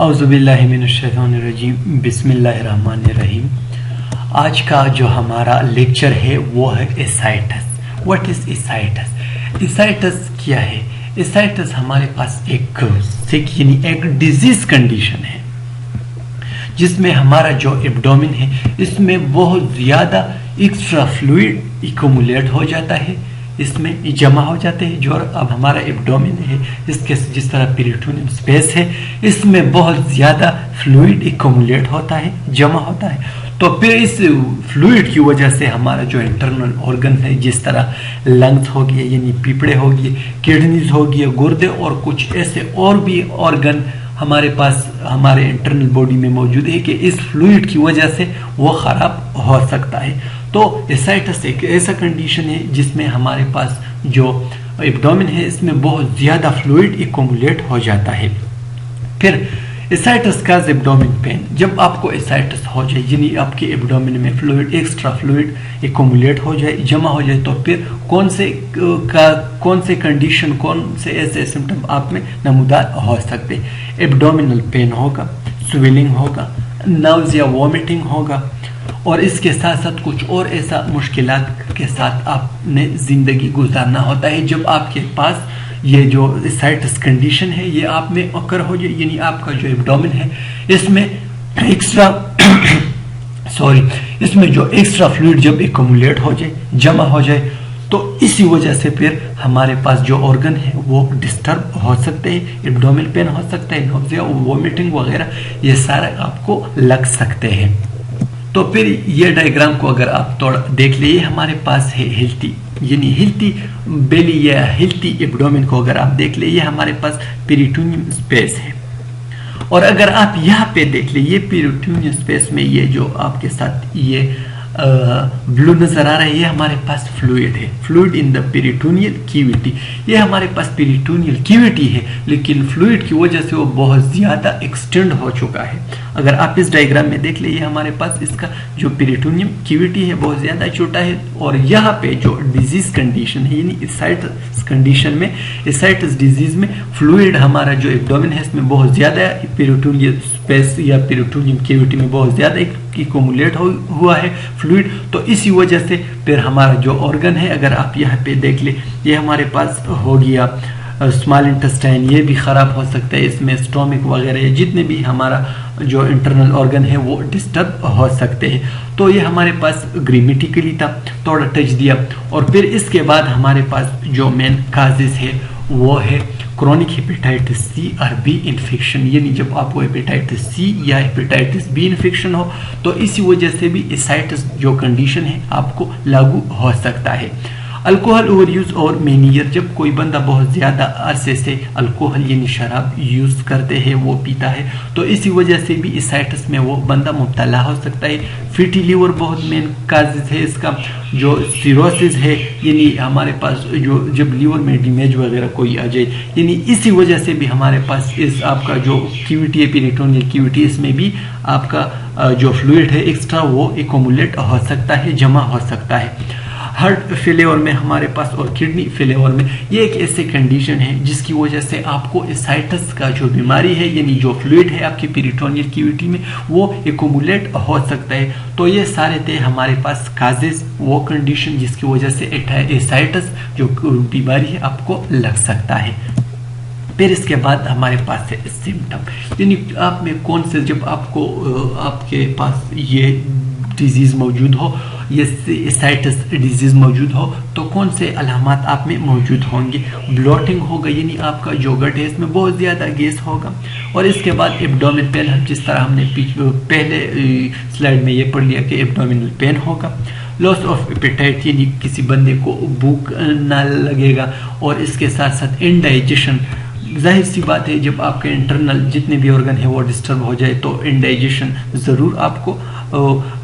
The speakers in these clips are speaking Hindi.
औज़ुबिल्लाहिमिनश्शैतानिर्रजीम बिस्मिल्लाहिर्रहमानिर्रहीम। आज का जो हमारा लेक्चर है वो है ascites. What is ascites? Ascites क्या है? एसाइटिस हमारे पास एक यानी एक डिजीज कंडीशन है जिसमें हमारा जो एब्डोमेन है इसमें बहुत ज़्यादा एक्स्ट्रा फ्लूइड इकोमुलेट हो जाता है, इसमें जमा हो जाते हैं। जो अब हमारा एब्डोमेन है इसके जिस तरह पेरिटोनियम स्पेस है इसमें बहुत ज़्यादा फ्लूइड इकोमुलेट होता है, जमा होता है। तो फिर इस फ्लूइड की वजह से हमारा जो इंटरनल ऑर्गन है जिस तरह लंग्स हो गए यानी फेफड़े हो गए, किडनीज हो गए, गुर्दे और कुछ ऐसे और भी ऑर्गन हमारे पास हमारे इंटरनल बॉडी में मौजूद है कि इस फ्लूइड की वजह से वो खराब हो सकता है। तो एसाइटिस एक ऐसा कंडीशन है जिसमें हमारे पास जो एब्डोमेन है इसमें बहुत ज़्यादा फ्लूइड इकोमुलेट हो जाता है। फिर एसाइटिस का एब्डोमेन पेन, जब आपको एसाइटिस हो जाए यानी आपके एब्डोमेन में फ्लूइड एक्स्ट्रा फ्लूइड इकोमुलेट हो जाए, जमा हो जाए, तो फिर कौन से कंडीशन, कौन से ऐसे सिम्टम आप में नमूदार हो सकते हैं? एब्डोमिनल पेन होगा, स्वेलिंग होगा, नाउजिया वॉमिटिंग होगा और इसके साथ साथ कुछ और ऐसा मुश्किलात के साथ आपने ज़िंदगी गुजारना होता है जब आपके पास ये जो एसाइटिस कंडीशन है ये आप में अकर हो जाए, यानी आपका जो एब्डोमेन है इसमें एक्स्ट्रा इसमें जो एक्स्ट्रा फ्लूइड जब एक्युमुलेट हो जाए, जमा हो जाए, तो इसी वजह से फिर हमारे पास जो ऑर्गन है वो डिस्टर्ब हो सकते हैं, एब्डोमेन पेन हो सकता है, नोज़िया, वॉमिटिंग वगैरह ये सारा आपको लग सकते हैं। तो फिर ये डायग्राम को अगर आप थोड़ा देख लीजिए, हमारे पास है हेल्थी यानी हेल्थी बेली या हेल्थी एब्डोमेन को अगर आप देख लीजिए हमारे पास पेरिटोनियम स्पेस है। और अगर आप यहाँ पे देख लीजिए पेरिटोनियम स्पेस में ये जो आपके साथ ये ब्लू नजर आ रहा है ये हमारे पास फ्लूइड है, fluid in the peritoneal cavity. ये हमारे पास पेरिटोनियल कैविटी है लेकिन फ्लूइड की वजह से वो बहुत ज़्यादा एक्सटेंड हो चुका है। अगर आप इस डायग्राम में देख लीजिए हमारे पास इसका जो पेरिटोनियम कैविटी है बहुत ज़्यादा छोटा है और यहाँ पे जो डिजीज कंडीशन है यानी एसाइटिस कंडीशन में, एसाइटिस डिजीज में फ्लूइड हमारा जो एब्डोमेन है इसमें बहुत ज़्यादा पेरिटोनियल स्पेस या पेरिटोनियम कैविटी में बहुत ज़्यादा इकोमुलेट हुआ है फ्लूइड। तो इसी वजह से फिर हमारा जो ऑर्गन है अगर आप यहाँ पे देख ले ये हमारे पास हो गया स्मॉल इंटेस्टाइन, ये भी ख़राब हो सकता है, इसमें स्टोमिक वगैरह जितने भी हमारा जो इंटरनल ऑर्गन है वो डिस्टर्ब हो सकते हैं। तो ये हमारे पास ग्रामेटिकली था, थोड़ा टच दिया। और फिर इसके बाद हमारे पास जो मेन काजेस है वो है क्रोनिक हेपेटाइटिस सी और बी इन्फेक्शन, यानी जब आपको हेपेटाइटिस सी या हेपेटाइटिस बी इन्फेक्शन हो तो इसी वजह से भी एसाइटिस जो कंडीशन है आपको लागू हो सकता है। अल्कोहल ओवर यूज और मेनियर, जब कोई बंदा बहुत ज़्यादा अरसे से अल्कोहल यानी शराब यूज़ करते हैं, वो पीता है, तो इसी वजह से भी एसाइटिस में वो बंदा मुब्तला हो सकता है। फैटी लीवर बहुत मेन काजेज है इसका। जो सिरोसिस है यानी हमारे पास जो जब लीवर में डैमेज वगैरह कोई आ जाए, यानी इसी वजह से भी हमारे पास इस आपका जो कैविटी है पेरिटोनियल कैविटी इसमें भी आपका जो फ्लूइड है एक्स्ट्रा वो इकोमुलेट हो सकता है, जमा हो सकता है। हार्ट फेलियर में हमारे पास और किडनी फेलियर में ये एक ऐसी कंडीशन है जिसकी वजह से आपको एसाइटिस का जो बीमारी है यानी जो फ्लूइड है आपकी पेरिटोनियल कैविटी में वो इकोमुलेट हो सकता है। तो ये सारे थे हमारे पास काजेस, वो कंडीशन जिसकी वजह से एसाइटिस जो बीमारी है आपको लग सकता है। फिर इसके बाद हमारे पास है सिम्टम, यानी आप में कौन से, जब आपको आपके पास ये डिजीज़ मौजूद हो, ये एसाइटिस डिजीज़ मौजूद हो, तो कौन से अलामात आप में मौजूद होंगे? ब्लोटिंग होगा यानी आपका जो गट है इसमें बहुत ज़्यादा गैस होगा। और इसके बाद एब्डोमिन पेन, जिस तरह हमने पहले स्लाइड में ये पढ़ लिया कि एब्डोमिनल पेन होगा। लॉस ऑफ एपेटाइट यानी किसी बंदे को भूख ना लगेगा और इसके साथ साथ इनडाइजेशन, जाहिर सी बात है जब आपके इंटरनल जितने भी ऑर्गन है वो डिस्टर्ब हो जाए तो इनडाइजेशन ज़रूर आपको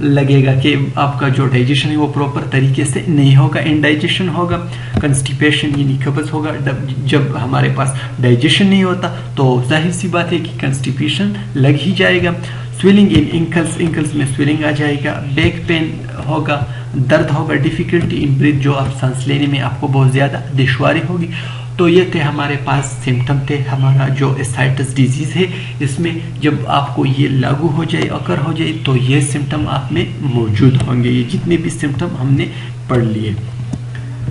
लगेगा कि आपका जो डाइजेशन है वो प्रॉपर तरीके से नहीं होगा, इनडाइजेशन होगा। कंस्टिपेशन यानी कब्ज होगा, जब हमारे पास डाइजेशन नहीं होता तो जाहिर सी बात है कि कंस्टिपेशन लग ही जाएगा। स्वेलिंग इन इंकल्स में स्वेलिंग आ जाएगा। बैक पेन होगा, दर्द होगा, डिफिकल्टी इन ब्रीथ, जो आप सांस लेने में आपको बहुत ज़्यादा दुश्वारी होगी। तो ये थे हमारे पास सिम्टम थे हमारा जो एसाइटिस डिजीज है। इसमें जब आपको ये लागू हो जाए, अकर हो जाए, तो ये सिम्टम आप में मौजूद होंगे। ये जितने भी सिम्टम हमने पढ़ लिए।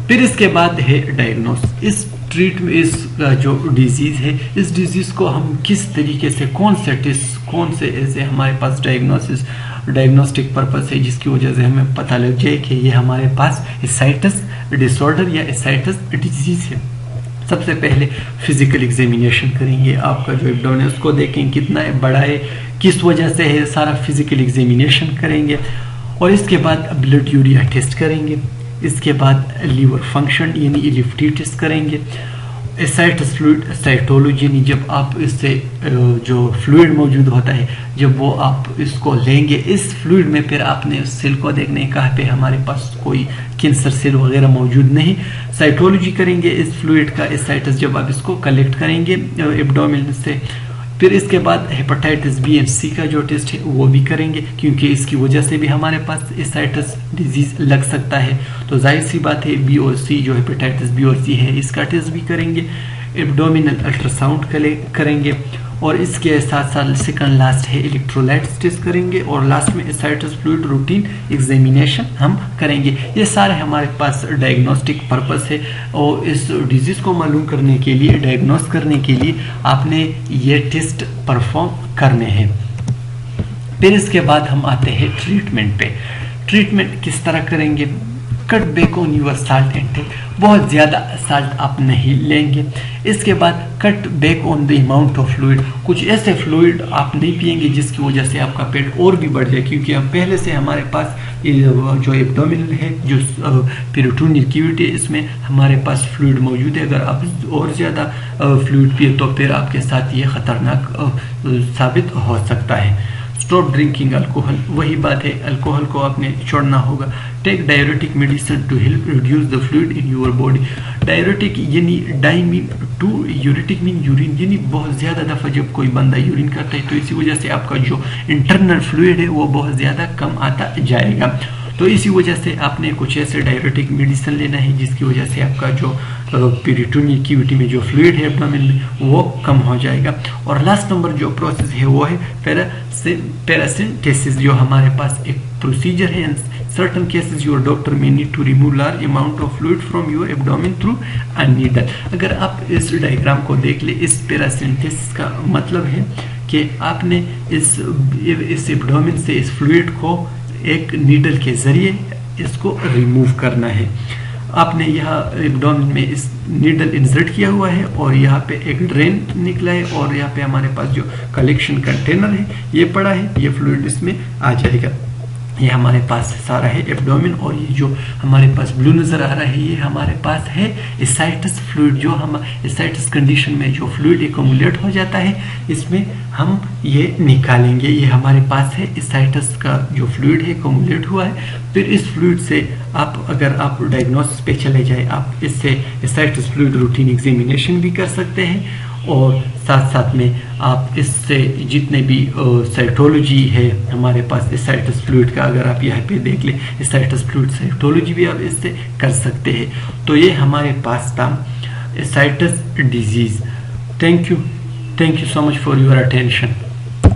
फिर इसके बाद है डायग्नोस। इस ट्रीटमेंट, इस जो डिजीज है, इस डिजीज को हम किस तरीके से, कौन से टेस्ट, कौन से ऐसे हमारे पास डायग्नोस्टिक पर्पस है जिसकी वजह से हमें पता लग जाए कि ये हमारे पास एसाइटिस डिसऑर्डर या एसाइटिस डिजीज है। सबसे पहले फिजिकल एग्जामिनेशन करेंगे, आपका जो एब्डोमेन है उसको देखेंगे कितना बड़ा है, किस वजह से है, सारा फिजिकल एग्जामिनेशन करेंगे। और इसके बाद ब्लड यूरिया टेस्ट करेंगे। इसके बाद लीवर फंक्शन यानी इलिफ्टी टेस्ट करेंगे। एसाइटिस फ्लूइड साइटोलॉजी यानी जब आप इससे जो फ्लूइड मौजूद होता है, जब वो आप इसको लेंगे, इस फ्लूइड में फिर आपने उस सेल को देखने कहा पे हमारे पास कोई कैंसर सेल वगैरह मौजूद नहीं। साइटोलॉजी करेंगे इस फ्लूइड का, एसाइटिस जब आप इसको कलेक्ट करेंगे एब्डोमेन से। फिर इसके बाद हेपेटाइटिस बी एंड सी का जो टेस्ट है वो भी करेंगे, क्योंकि इसकी वजह से भी हमारे पास एसाइटिस डिजीज लग सकता है। तो जाहिर सी बात है बी और सी, जो हेपेटाइटिस बी और सी है, इसका टेस्ट भी करेंगे। एब्डोमिनल अल्ट्रासाउंड करेंगे। और इसके साथ साथ सेकंड लास्ट है इलेक्ट्रोलाइट्स टेस्ट करेंगे। और लास्ट में एसाइटिस फ्लूइड रूटीन एग्जामिनेशन हम करेंगे। ये सारे हमारे पास डायग्नोस्टिक पर्पस है। और इस डिजीज को मालूम करने के लिए, डायग्नोस करने के लिए आपने ये टेस्ट परफॉर्म करने हैं। फिर इसके बाद हम आते हैं ट्रीटमेंट पे। ट्रीटमेंट किस तरह करेंगे? Cut back on your salt intake, बहुत ज़्यादा साल्ट आप नहीं लेंगे। इसके बाद cut back on the amount of fluid, कुछ ऐसे फ्लूइड आप नहीं पिएंगे जिसकी वजह से आपका पेट और भी बढ़ जाए, क्योंकि हम पहले से हमारे पास जो एब्डोमिनल है, जो पेरिटोनियल कैविटी है, इसमें हमारे पास फ्लूइड मौजूद है। अगर आप और ज़्यादा फ्लूइड पिए तो फिर आपके साथ ये खतरनाक साबित हो सकता है। स्टॉप ड्रिंकिंग अल्कोहल, वही बात है, अल्कोहल को आपने छोड़ना होगा। Take diuretic medicine to help reduce the fluid in your body. Diuretic यानी di mean two, uretic mean urine, यानी बहुत ज़्यादा दफ़ा जब कोई बंदा यूरिन करता है तो इसी वजह से आपका जो इंटरनल फ्लूइड है वो बहुत ज़्यादा कम आता जाएगा। तो इसी वजह से आपने कुछ ऐसे डायरेटिक मेडिसिन लेना है जिसकी वजह से आपका जो पेरिटोनियल कैविटी में जो फ्लूइड है एब्डोमेन में वो कम हो जाएगा। और लास्ट नंबर जो प्रोसेस है वो है पैरासिंथेसिस, जो हमारे पास एक प्रोसीजर है। Certain cases your doctor may need to remove large amount of fluid from your abdomen through a needle. अगर आप इस डायग्राम को देख ले, इस पैरासिंथेसिस का मतलब है कि आपने इस एब्डोमेन से इस फ्लूइड को एक नीडल के जरिए इसको रिमूव करना है। आपने यहाँ एब्डोमेन में इस नीडल इंसर्ट किया हुआ है और यहाँ पे एक ड्रेन निकला है और यहाँ पे हमारे पास जो कलेक्शन कंटेनर है ये पड़ा है, ये फ्लूइड इसमें आ जाएगा। ये हमारे पास सारा है एब्डोमेन। और ये जो हमारे पास ब्लू नजर आ रहा है ये हमारे पास है एसाइटिस फ्लूइड, जो हम एसाइटिस कंडीशन में जो फ्लूइड एक्यूमुलेट हो जाता है इसमें हम ये निकालेंगे। ये हमारे पास है एसाइटिस का जो फ्लूइड है एक्यूमुलेट हुआ है। फिर इस फ्लूइड से आप, अगर आप डायग्नोसिस पे चले जाए, आप इससे एसाइटिस फ्लूइड रूटीन एग्जामिनेशन भी कर सकते हैं। और साथ साथ में आप इससे जितने भी साइटोलॉजी है हमारे पास एसाइटिस फ्लूइड का, अगर आप यहाँ पे देख लें एसाइटिस फ्लूइड साइटोलॉजी भी आप इससे कर सकते हैं। तो ये हमारे पास था ascites disease. Thank you so much for your attention.